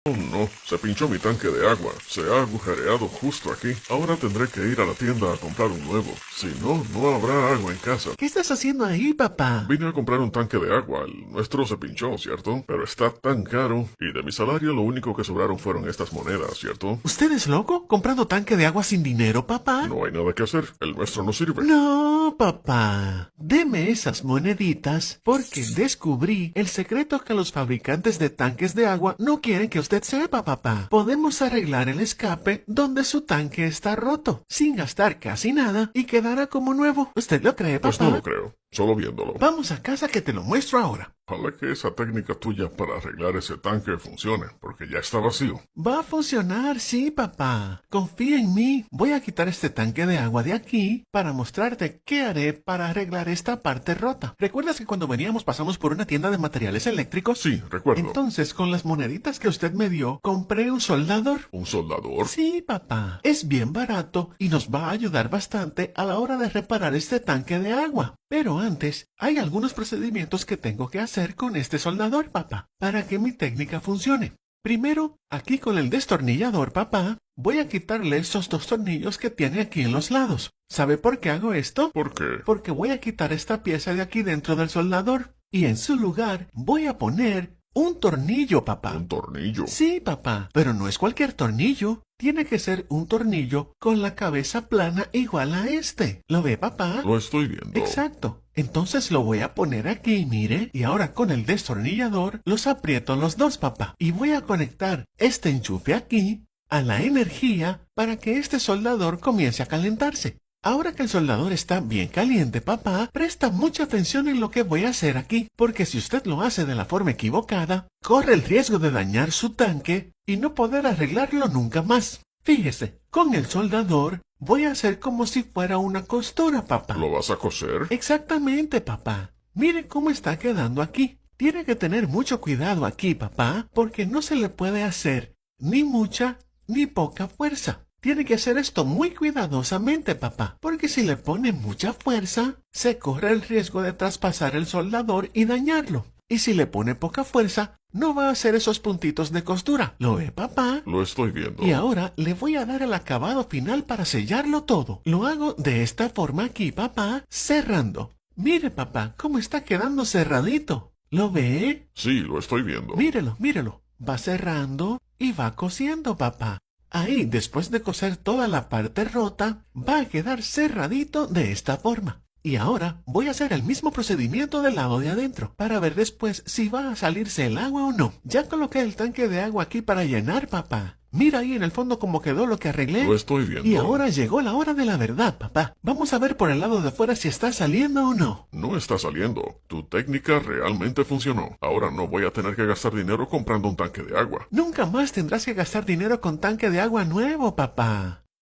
Oh no, se pinchó mi tanque de agua. Se ha agujereado justo aquí. Ahora tendré que ir a la tienda a comprar un nuevo. Si no, no habrá agua en casa. ¿Qué estás haciendo ahí, papá? Vine a comprar un tanque de agua. El nuestro se pinchó, ¿cierto? Pero está tan caro. Y de mi salario lo único que sobraron fueron estas monedas, ¿cierto? ¿Usted es loco? ¿Comprando tanque de agua sin dinero, papá? No hay nada que hacer. El nuestro no sirve. No, papá. Deme esas moneditas porque descubrí el secreto que los fabricantes de tanques de agua no quieren que usted sepa, papá. Podemos arreglar el escape donde su tanque está roto, sin gastar casi nada y quedará como nuevo. ¿Usted lo cree, papá? Pues no lo creo. Solo viéndolo. Vamos a casa que te lo muestro ahora. Ojalá que esa técnica tuya para arreglar ese tanque funcione, porque ya está vacío. Va a funcionar, sí, papá. Confía en mí. Voy a quitar este tanque de agua de aquí para mostrarte qué haré para arreglar esta parte rota. ¿Recuerdas que cuando veníamos pasamos por una tienda de materiales eléctricos? Sí, recuerdo. Entonces, con las moneditas que usted me dio, compré un soldador. ¿Un soldador? Sí, papá. Es bien barato y nos va a ayudar bastante a la hora de reparar este tanque de agua. Pero antes, hay algunos procedimientos que tengo que hacer con este soldador, papá, para que mi técnica funcione. Primero, aquí con el destornillador, papá, voy a quitarle esos dos tornillos que tiene aquí en los lados. ¿Sabe por qué hago esto? ¿Por qué? Porque voy a quitar esta pieza de aquí dentro del soldador y en su lugar voy a poner un tornillo, papá. ¿Un tornillo? Sí, papá, pero no es cualquier tornillo. Tiene que ser un tornillo con la cabeza plana igual a este. ¿Lo ve, papá? Lo estoy viendo. Exacto. Entonces lo voy a poner aquí, mire, y ahora con el destornillador los aprieto los dos, papá. Y voy a conectar este enchufe aquí a la energía para que este soldador comience a calentarse. Ahora que el soldador está bien caliente, papá, presta mucha atención en lo que voy a hacer aquí, porque si usted lo hace de la forma equivocada, corre el riesgo de dañar su tanque y no poder arreglarlo nunca más. Fíjese, con el soldador voy a hacer como si fuera una costura, papá. ¿Lo vas a coser? Exactamente, papá. Mire cómo está quedando aquí. Tiene que tener mucho cuidado aquí, papá, porque no se le puede hacer ni mucha ni poca fuerza. Tiene que hacer esto muy cuidadosamente, papá, porque si le pone mucha fuerza, se corre el riesgo de traspasar el soldador y dañarlo. Y si le pone poca fuerza, no va a hacer esos puntitos de costura. ¿Lo ve, papá? Lo estoy viendo. Y ahora le voy a dar el acabado final para sellarlo todo. Lo hago de esta forma aquí, papá, cerrando. Mire, papá, cómo está quedando cerradito. ¿Lo ve? Sí, lo estoy viendo. Mírelo, mírelo. Va cerrando y va cosiendo, papá. Ahí, después de coser toda la parte rota, va a quedar cerradito de esta forma. Y ahora voy a hacer el mismo procedimiento del lado de adentro, para ver después si va a salirse el agua o no. Ya coloqué el tanque de agua aquí para llenar, papá. Mira ahí en el fondo cómo quedó lo que arreglé. Lo estoy viendo. Y ahora llegó la hora de la verdad, papá. Vamos a ver por el lado de afuera si está saliendo o no. No está saliendo. Tu técnica realmente funcionó. Ahora no voy a tener que gastar dinero comprando un tanque de agua. Nunca más tendrás que gastar dinero con tanque de agua nuevo, papá.